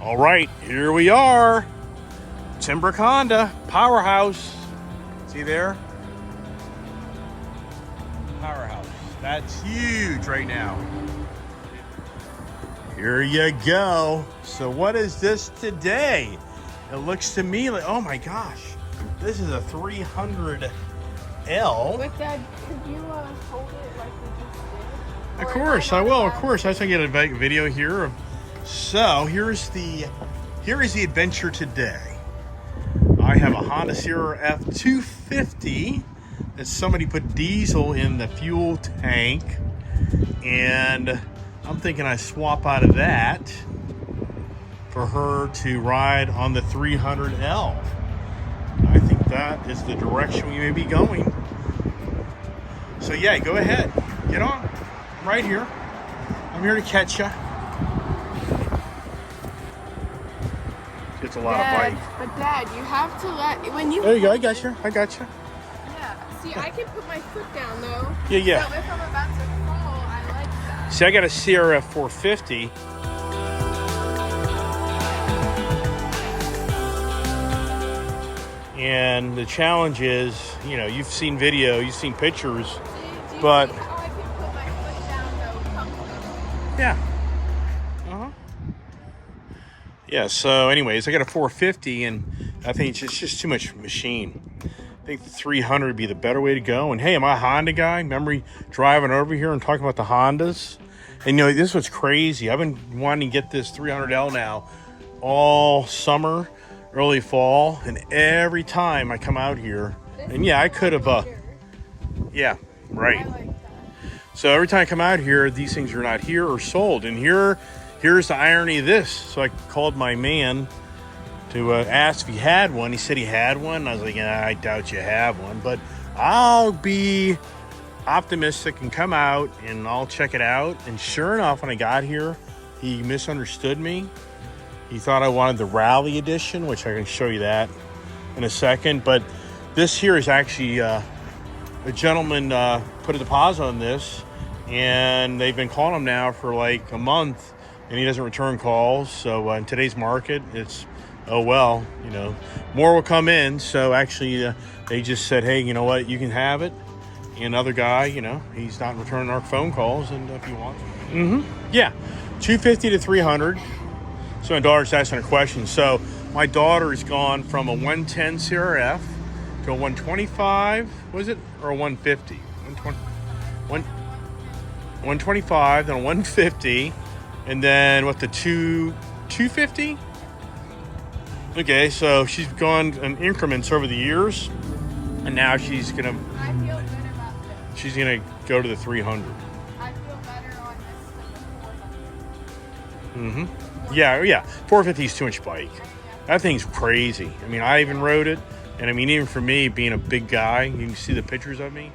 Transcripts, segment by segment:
All right, here we are. Timbrook Honda, powerhouse. See there? Powerhouse. That's huge right now. Here you go. So what is this today? It looks to me like, oh my gosh, this is a 300L. But Dad, could you hold it like we just did? Of course, I will. Of course, I can get a video here. So here is the adventure today. I have a Honda CRF 250 that somebody put diesel in the fuel tank, and I'm thinking I swap out of that for her to ride on the 300L. I think that is the direction we may be going. So yeah, go ahead, get on. I'm right here. I'm here to catch you. It's a lot of bike. But Dad, you have to when you. There you go. I got you. Yeah. See, I can put my foot down though. Yeah. So if I'm about to fall, I like that. See, I got a CRF 450. And the challenge is, you've seen video, you've seen pictures, Do you but see how I can put my foot down though comfortably? yeah. Yeah, so anyways, I got a 450, and I think it's just too much machine. I think the 300 would be the better way to go. And hey, I'm a Honda guy. Remember driving over here and talking about the Hondas? And this was crazy. I've been wanting to get this 300L now all summer, early fall, and every time I come out here, and yeah, I could have, yeah, right. I like that. So every time I come out here, these things are not here or sold. And here's the irony of this. So I called my man to ask if he had one. He said he had one. I was like, yeah, I doubt you have one, but I'll be optimistic and come out and I'll check it out. And sure enough, when I got here, he misunderstood me. He thought I wanted the Rally Edition, which I can show you that in a second. But this here is actually a gentleman put a deposit on this, and they've been calling him now for like a month, and he doesn't return calls. So in today's market, it's, oh well, more will come in. So actually, they just said, hey, you know what, you can have it. And another guy, he's not returning our phone calls, and if you want, yeah, 250 to 300. So my daughter's asking a question. So my daughter's gone from a 110 CRF to a 125, was it, or a 150? 125, then a 150, and then what, the 250? Okay, so she's gone in increments over the years, and now she's gonna I feel good about this. she's gonna go to the 300. I feel better on this than the 400. Yeah, 450 is too much bike. That thing's crazy. I mean, I even rode it, and I mean, even for me, being a big guy, you can see the pictures of me.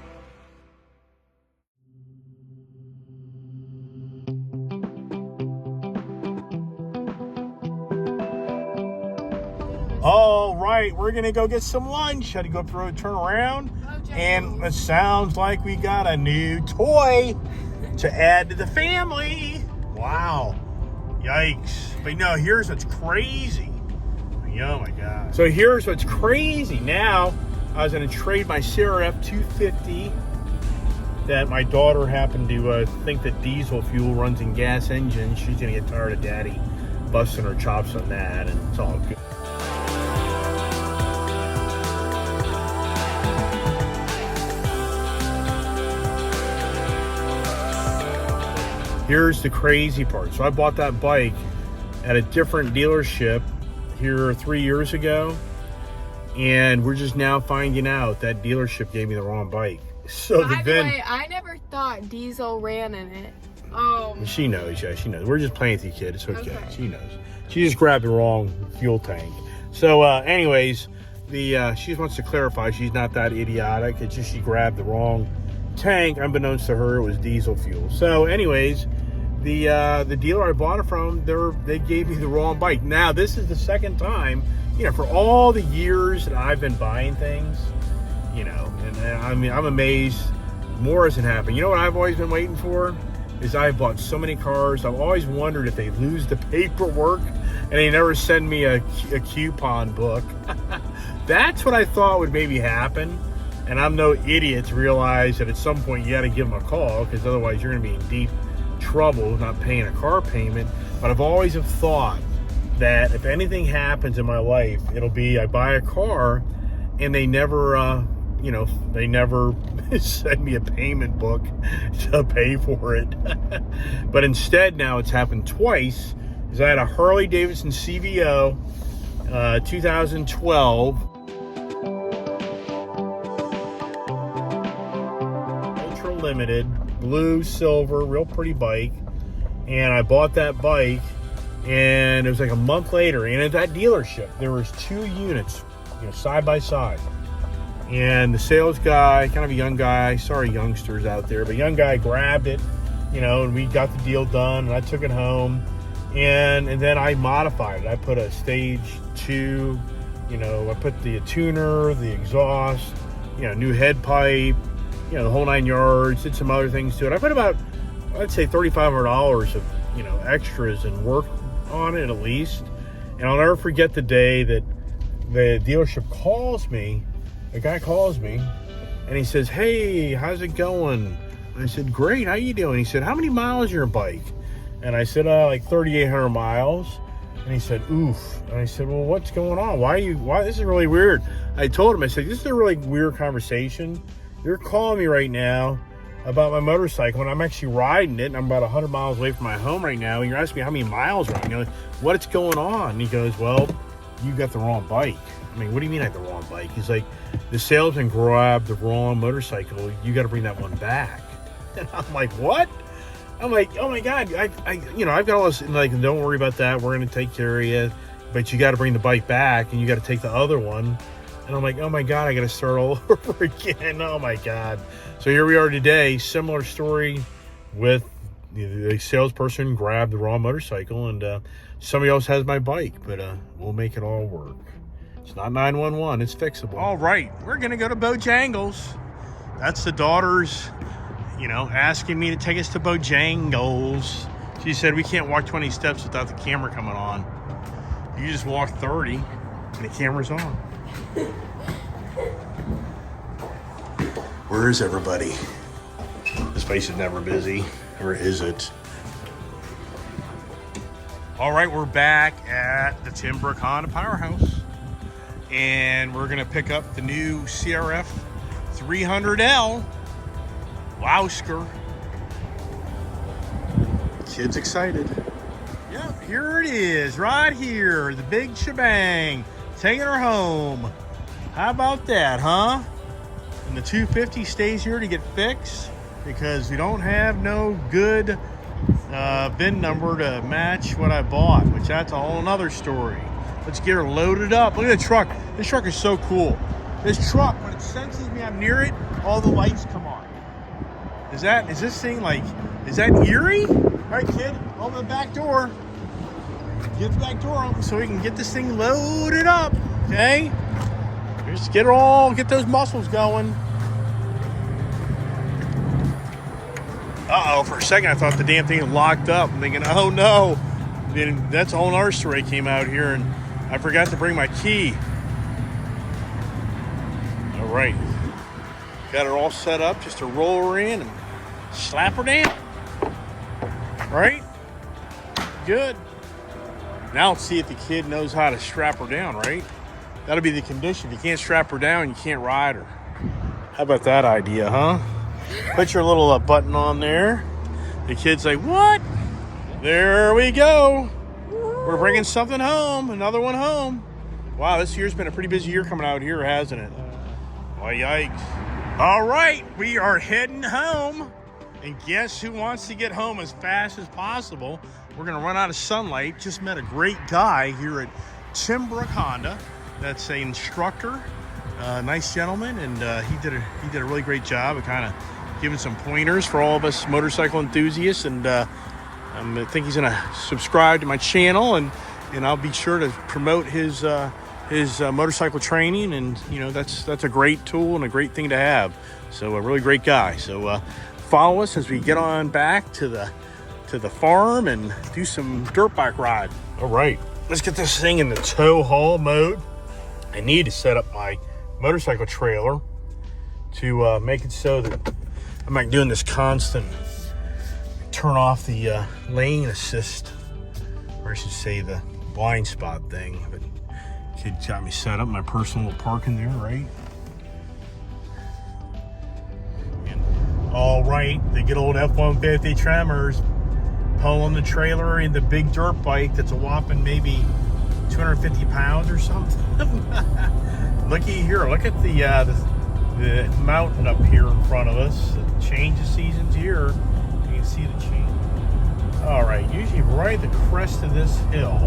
All right, we're gonna go get some lunch. Had to go up the road, turn around, and it sounds like we got a new toy to add to the family. Wow, yikes! But no, here's what's crazy. Oh my God! So here's what's crazy. Now I was gonna trade my CRF 250 that my daughter happened to think that diesel fuel runs in gas engines. She's gonna get tired of Daddy busting her chops on that, and it's all good. Here's the crazy part. So I bought that bike at a different dealership here 3 years ago, and we're just now finding out that dealership gave me the wrong bike. So By the way, I never thought diesel ran in it. She knows, yeah, she knows. We're just playing with you, kid. It's okay. She knows. She just grabbed the wrong fuel tank. So anyways, she just wants to clarify she's not that idiotic. It's just she grabbed the wrong tank. Unbeknownst to her, it was diesel fuel. So anyways, the dealer I bought it from, they gave me the wrong bike. Now this is the second time, for all the years that I've been buying things, and I mean, I'm amazed more hasn't happened. You know what I've always been waiting for is I've bought so many cars. I've always wondered if they lose the paperwork and he never sent me a coupon book. That's what I thought would maybe happen. And I'm no idiot to realize that at some point you got to give him a call, because otherwise you're going to be in deep trouble not paying a car payment. But I've always have thought that if anything happens in my life, it'll be I buy a car and they never, they never send me a payment book to pay for it. But instead now it's happened twice. Is I had a Harley Davidson CVO 2012. Limited, blue, silver, real pretty bike. And I bought that bike, and it was like a month later, and at that dealership there was 2 units, side by side. And the sales guy, kind of a young guy, sorry youngsters out there, but young guy grabbed it, and we got the deal done, and I took it home, and then I modified it. I put a stage 2, I put the tuner, the exhaust, new head pipe, the whole 9 yards, did some other things to it. I put about, I'd say $3,500 of, extras and work on it at least. And I'll never forget the day that the dealership calls me. The guy calls me and he says, "Hey, how's it going?" I said, "Great, how you doing?" He said, "How many miles your bike?" And I said, like 3,800 miles. And he said, "Oof." And I said, "Well, what's going on? Why this is really weird." I told him, I said, "This is a really weird conversation. You're calling me right now about my motorcycle, and I'm actually riding it, and I'm about 100 miles away from my home right now, and you're asking me how many miles are on, what's going on?" And he goes, "Well, you got the wrong bike." I mean, what do you mean I have the wrong bike? He's like, "The salesman grabbed the wrong motorcycle. You got to bring that one back." And I'm like, "What?" I'm like, "Oh my God, I've got all this, like, don't worry about that. We're going to take care of you, but you got to bring the bike back, and you got to take the other one." And I'm like, "Oh my God, I got to start all over again." Oh my God. So here we are today. Similar story with the salesperson grabbed the wrong motorcycle, and somebody else has my bike, but we'll make it all work. It's not 911. It's fixable. All right. We're going to go to Bojangles. That's the daughter's, asking me to take us to Bojangles. She said we can't walk 20 steps without the camera coming on. You just walk 30 and the camera's on. Where is everybody? This place is never busy, or is it? All right, we're back at the Tim Brook Honda Powerhouse, and we're gonna pick up the new CRF 300L. Wowsker. Kid's excited. Yep, here it is, right here, the big shebang, taking her home. How about that, huh? And the 250 stays here to get fixed because we don't have no good VIN number to match what I bought, which that's a whole nother story. Let's get her loaded up. Look at the truck. This truck is so cool. This truck, when it senses me I'm near it, all the lights come on. Is this thing like, is that eerie? All right, kid, open the back door. Get the back door open so we can get this thing loaded up, okay? Just get those muscles going. Uh-oh, for a second I thought the damn thing had locked up. I'm thinking, oh no. Then that's a whole other story came out here, and I forgot to bring my key. All right. Got her all set up just to roll her in and slap her down. Right? Good. Now let's see if the kid knows how to strap her down, right? That'll be the condition. If you can't strap her down, you can't ride her. How about that idea, huh? Put your little button on there. The kid's like, "What?" There we go. We're bringing something home. Another one home. Wow, this year's been a pretty busy year coming out here, hasn't it? Why, yikes. All right, we are heading home. And guess who wants to get home as fast as possible? We're going to run out of sunlight. Just met a great guy here at Tim Brook Honda. That's an instructor, nice gentleman, and he did a really great job of kind of giving some pointers for all of us motorcycle enthusiasts. And I think he's gonna subscribe to my channel, and I'll be sure to promote his motorcycle training. And that's a great tool and a great thing to have. So a really great guy. So follow us as we get on back to the farm and do some dirt bike ride. All right. let's get this thing in the tow haul mode. I need to set up my motorcycle trailer to make it so that I'm not doing this constant turn off the lane assist, or I should say the blind spot thing. But kid's got me set up my personal little parking there, right? And all right, the good old F-150 Tremors pulling the trailer in the big dirt bike that's a whopping maybe 250 pounds or something. Looky here, look at the mountain up here in front of us. The change of seasons here. You can see the change. All right, usually right at the crest of this hill,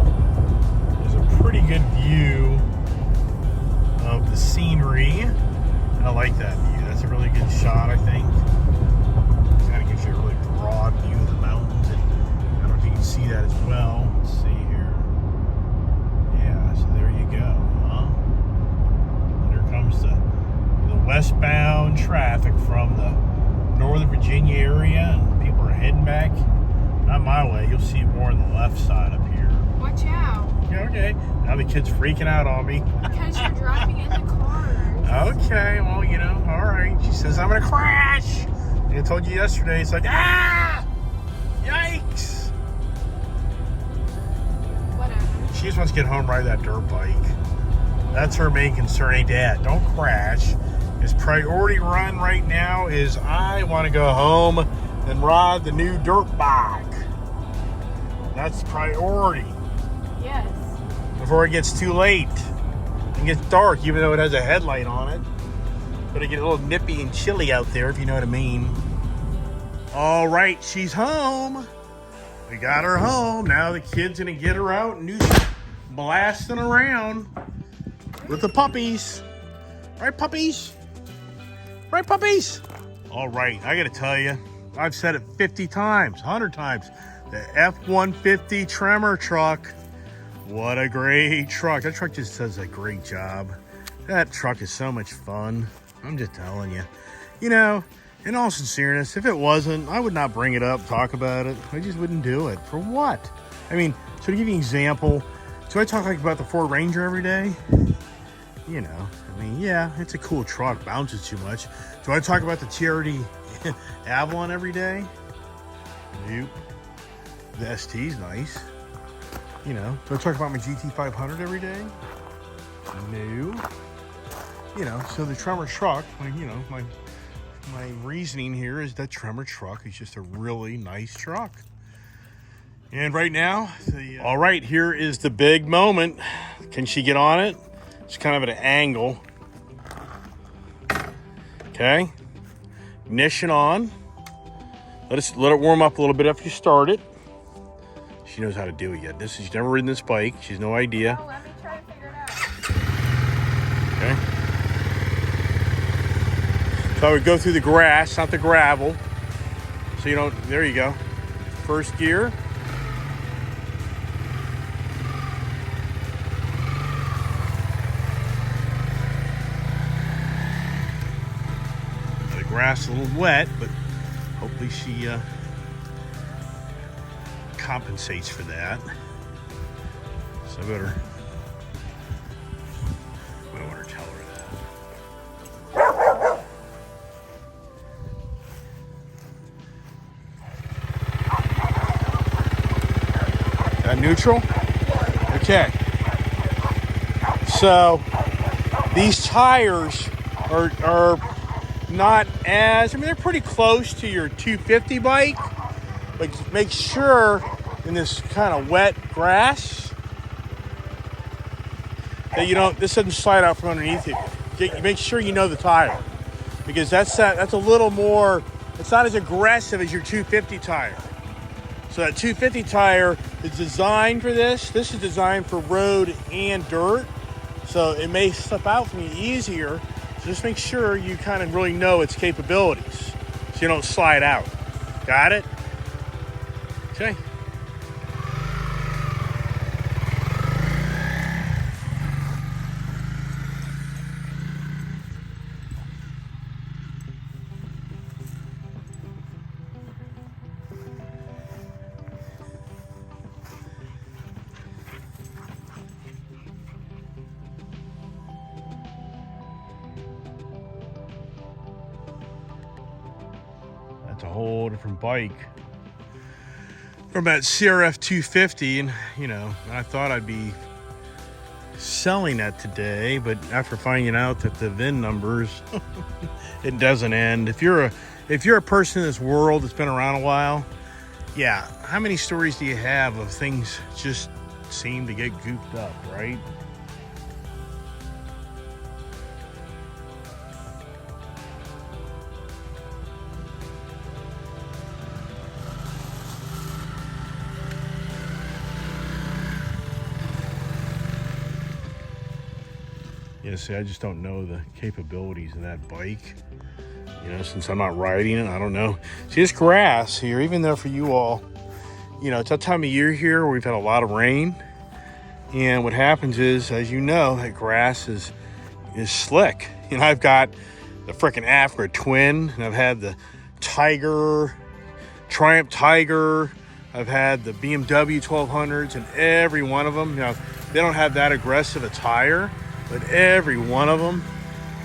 there's a pretty good view of the scenery. I like that view. That's a really good shot, I think. Kind of gives you a really broad view of the mountains, and I don't know if you can see that as well. Let's see here. Yeah, so there you go. Huh? And there comes the westbound traffic from the Northern Virginia area, and people are heading back. Not my way. You'll see more on the left side up here. Watch out. Yeah, okay. Now the kid's freaking out on me. Because you're driving in the car. Okay, well, you know, all right. She says, I'm going to crash. I told you yesterday. It's like, ah! Yikes. Whatever. She just wants to get home, ride that dirt bike. That's her main concern. Hey, Dad, don't crash. His priority run right now is I want to go home and ride the new dirt bike. That's priority. Yes. Before it gets too late and gets dark, even though it has a headlight on it. But it get a little nippy and chilly out there, if you know what I mean. All right, she's home. We got her home. Now the kid's gonna get her out and do some blasting around with the puppies. Right, puppies? Right, puppies? All right, I gotta tell you, I've said it 50 times, 100 times. The F-150 Tremor truck. What a great truck. That truck just does a great job. That truck is so much fun. I'm just telling you. You know, in all sincereness, if it wasn't, I would not bring it up, talk about it. I just wouldn't do it. For what? I mean, so to give you an example, do I talk like about the Ford Ranger every day? You know, I mean, yeah, it's a cool truck, bounces too much. Do I talk about the TRD Avalon every day? Nope. The ST's nice. You know, do I talk about my GT500 every day? No. You know, so the Tremor truck, my reasoning here is that Tremor truck is just a really nice truck. And right now, all right, here is the big moment. Can she get on it? It's kind of at an angle. Okay. Ignition on. Let it warm up a little bit after you start it. She knows how to do it yet. She's never ridden this bike. She has no idea. Oh, let me try to figure it out. Okay. So I would go through the grass, not the gravel. So you don't, there you go. First gear. The grass is a little wet, but hopefully she compensates for that. So I better, I don't want to tell her that. That neutral? Okay. So these tires are not as, I mean, they're pretty close to your 250 bike, but make sure in this kind of wet grass that you don't, this doesn't slide out from underneath you. Make sure you know the tire, because that's a little more, it's not as aggressive as your 250 tire. So that 250 tire is designed for this. This is designed for road and dirt, so it may slip out from you easier. So just make sure you kind of really know its capabilities, so you don't slide out. Got it? Okay. a whole different bike from that CRF 250, and you know, I thought I'd be selling that today, but after finding out that the VIN numbers, it doesn't end. If you're a person in this world that's been around a while, yeah, how many stories do you have of things just seem to get goofed up, right? Yeah, see, I just don't know the capabilities of that bike. You know, since I'm not riding it, I don't know. See, this grass here, even though for you all, you know, it's that time of year here where we've had a lot of rain. And what happens is, as you know, that grass is slick. You know, I've got the freaking Africa Twin, and I've had the Triumph Tiger. I've had the BMW 1200s, and every one of them, you know, they don't have that aggressive a tire, but every one of them,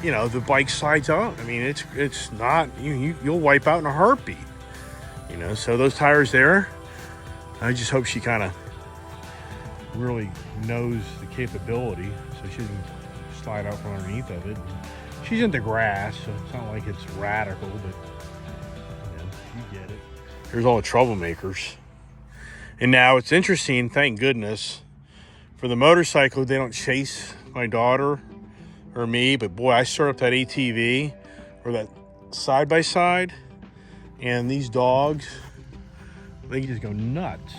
you know, the bike slides out. I mean, it's not, you'll wipe out in a heartbeat. You know, so those tires there, I just hope she kind of really knows the capability so she doesn't slide out from underneath of it. She's in the grass, so it's not like it's radical, but you know, you get it. Here's all the troublemakers. And now it's interesting, thank goodness, for the motorcycle, they don't chase my daughter or me, but boy, I start up that ATV or that side-by-side, and these dogs, they just go nuts.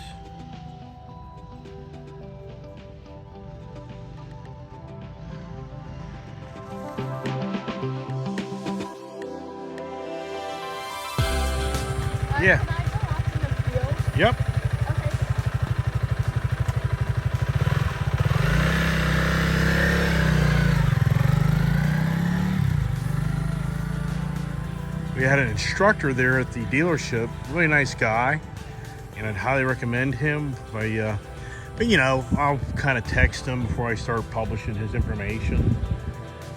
Yeah. Can I go out in the field? Yep. Okay. We had an instructor there at the dealership, really nice guy, and I'd highly recommend him. But you know, I'll kind of text him before I start publishing his information.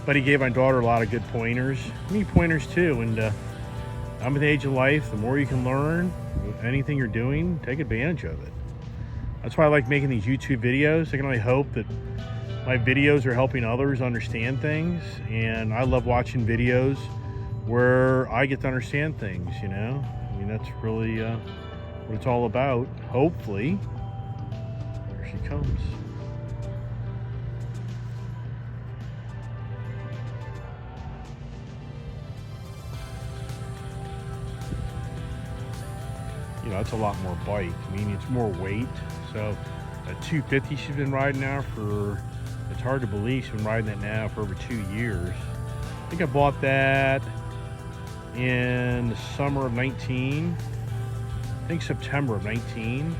But he gave my daughter a lot of good pointers, me pointers too, and I'm at the age of life, the more you can learn, anything you're doing, take advantage of it. That's why I like making these YouTube videos. I can only hope that my videos are helping others understand things, and I love watching videos where I get to understand things, you know? I mean, that's really what it's all about, hopefully. There she comes. You know, it's a lot more bike. I mean, it's more weight. So a 250 she's been riding now for, it's hard to believe she's been riding that now for over 2 years. I think I bought that in the summer of 19. I think September of 19,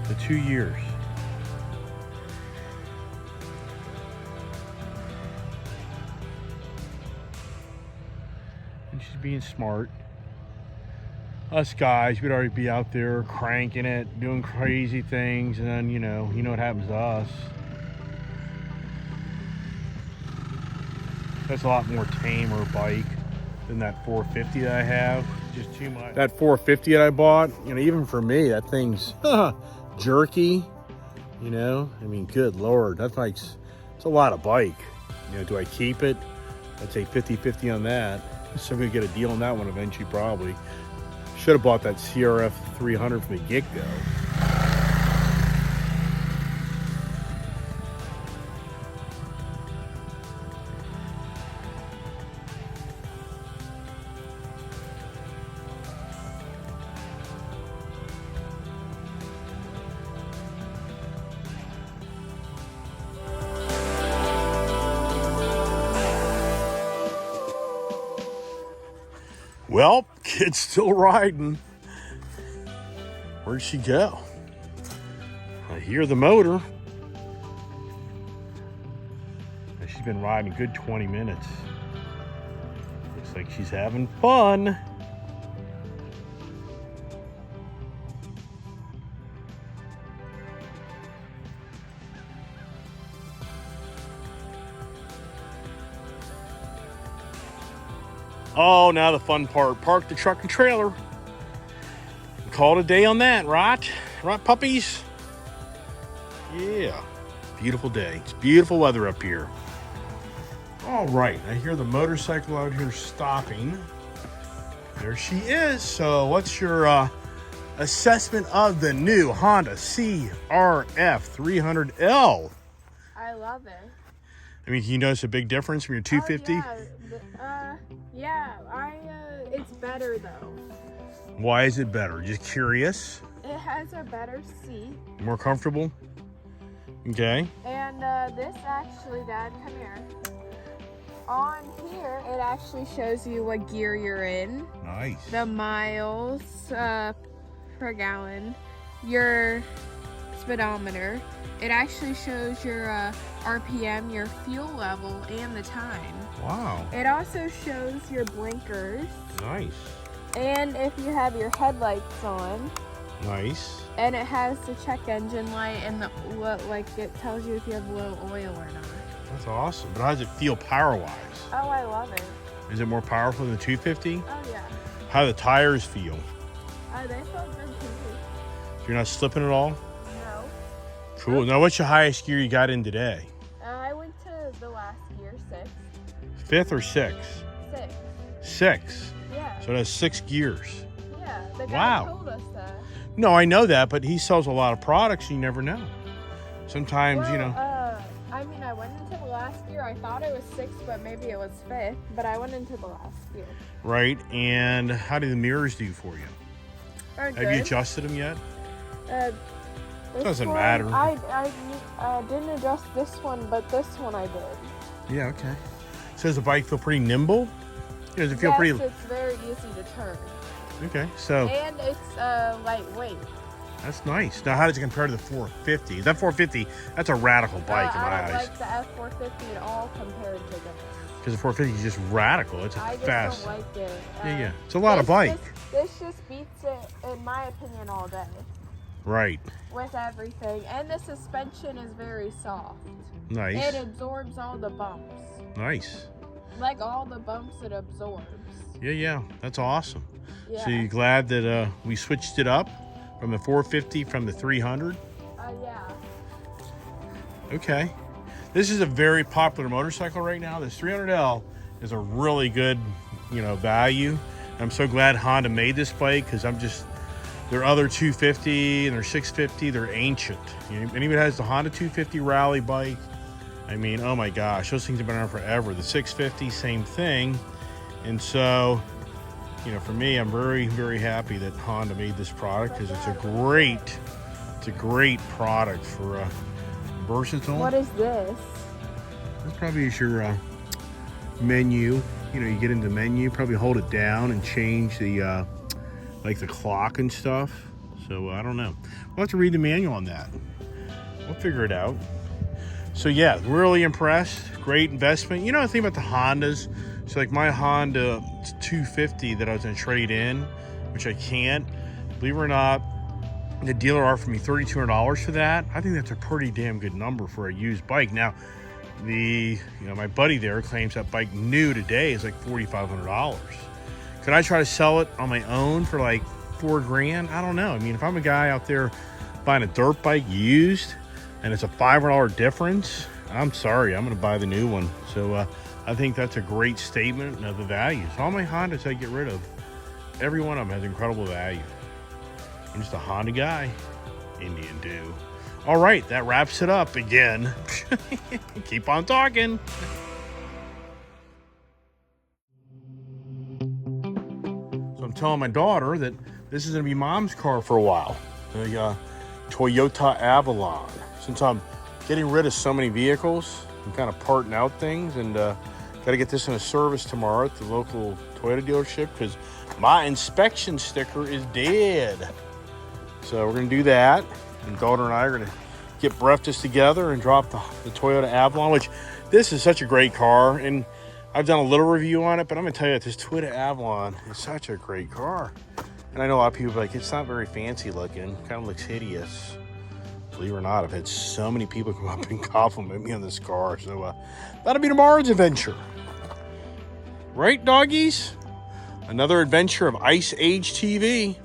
the 2 years. And she's being smart. Us guys, we'd already be out there cranking it, doing crazy things, and then you know what happens to us. That's a lot more tamer bike than that 450 that I have. Just too much. That 450 that I bought, you know, even for me, that thing's jerky. You know, I mean, good Lord, that bike's, it's a lot of bike. You know, do I keep it? I'd say 50-50 on that. So I'm gonna get a deal on that one eventually, probably. Should have bought that CRF 300 from the get-go. Well, kid's still riding. Where'd she go? I hear the motor. She's been riding a good 20 minutes. Looks like she's having fun. Oh, now the fun part. Park the truck and trailer. call it a day on that, right? Right, puppies? Yeah. Beautiful day. It's beautiful weather up here. All right. I hear the motorcycle out here stopping. There she is. So what's your assessment of the new Honda CRF 300L? I love it. I mean, can you notice a big difference from your 250? It's better though. Why is it better? Just curious? It has a better seat. More comfortable? Okay. And this actually, Dad, come here. On here, it actually shows you what gear you're in. Nice. The miles per gallon. Your speedometer. It actually shows your RPM, your fuel level, and the time. Wow. It also shows your blinkers. Nice. And if you have your headlights on. Nice. And it has the check engine light and it tells you if you have low oil or not. That's awesome. But how does it feel power-wise? Oh, I love it. Is it more powerful than the 250? Oh, yeah. How do the tires feel? They feel good too. You're not slipping at all? No. Cool. Now, what's your highest gear you got in today? I went to the last gear, 6. Fifth or sixth? 6. Six. Yeah. So it has 6 gears. Yeah. The guy Wow. told us that. No, I know that, but he sells a lot of products. You never know. Sometimes, I mean, I went into the last gear. I thought it was 6, but maybe it was 5th. But I went into the last gear. Right. And how do the mirrors do for you? Have Have you adjusted them yet? This Doesn't one, matter. I didn't adjust this one, but this one I did. Yeah, okay. So does the bike feel pretty nimble? Does it feel Yes, pretty... it's very easy to turn. Okay, so And it's lightweight. that's nice. Now, how does it compare to the 450? That 450, that's a radical bike in my I don't eyes. like the F450 at all compared to this. Because the 450 is just radical. It's a I just fast. don't like it. Yeah. It's a lot of bike. This just beats it, in my opinion, all day. Right. With everything. And the suspension is very soft. Nice. It absorbs all the bumps. Nice. Like all the bumps it absorbs. Yeah. That's awesome. Yeah. So you glad that we switched it up from the 450 from the 300? Yeah. Okay. This is a very popular motorcycle right now. This 300L is a really good, value. I'm so glad Honda made this bike because their other 250 and their 650, they're ancient. Anybody that has the Honda 250 rally bike, I mean, oh my gosh, those things have been around forever. The 650, same thing. And so, for me, I'm very, very happy that Honda made this product because it's a great product for versatile. What is this? This probably is your menu. You get into menu, probably hold it down and change the the clock and stuff. So I don't know. We'll have to read the manual on that. We'll figure it out. So yeah, really impressed. Great investment. The thing about the Hondas, so like my Honda 250 that I was gonna trade in, which I can't, believe it or not, the dealer offered me $3,200 for that. I think that's a pretty damn good number for a used bike. Now, my buddy there claims that bike new today is like $4,500. Could I try to sell it on my own for like $4,000? I don't know. I mean, if I'm a guy out there buying a dirt bike used and it's a $500 difference, I'm sorry, I'm going to buy the new one. So I think that's a great statement of the values. All my Hondas I get rid of, every one of them has incredible value. I'm just a Honda guy. Indian do. All right, that wraps it up again. Keep on talking. So I'm telling my daughter that this is going to be Mom's car for a while. The Toyota Avalon. Since I'm getting rid of so many vehicles, I'm kind of parting out things and got to get this in a service tomorrow at the local Toyota dealership because my inspection sticker is dead. So we're going to do that. And daughter and I are going to get breakfast together and drop the Toyota Avalon, which this is such a great car. And I've done a little review on it, but I'm going to tell you that this Toyota Avalon is such a great car. And I know a lot of people are like, it's not very fancy looking. Kind of looks hideous. Believe it or not, I've had so many people come up and compliment me on this car. So that'll be tomorrow's adventure. Right, doggies? Another adventure of Ice Age TV.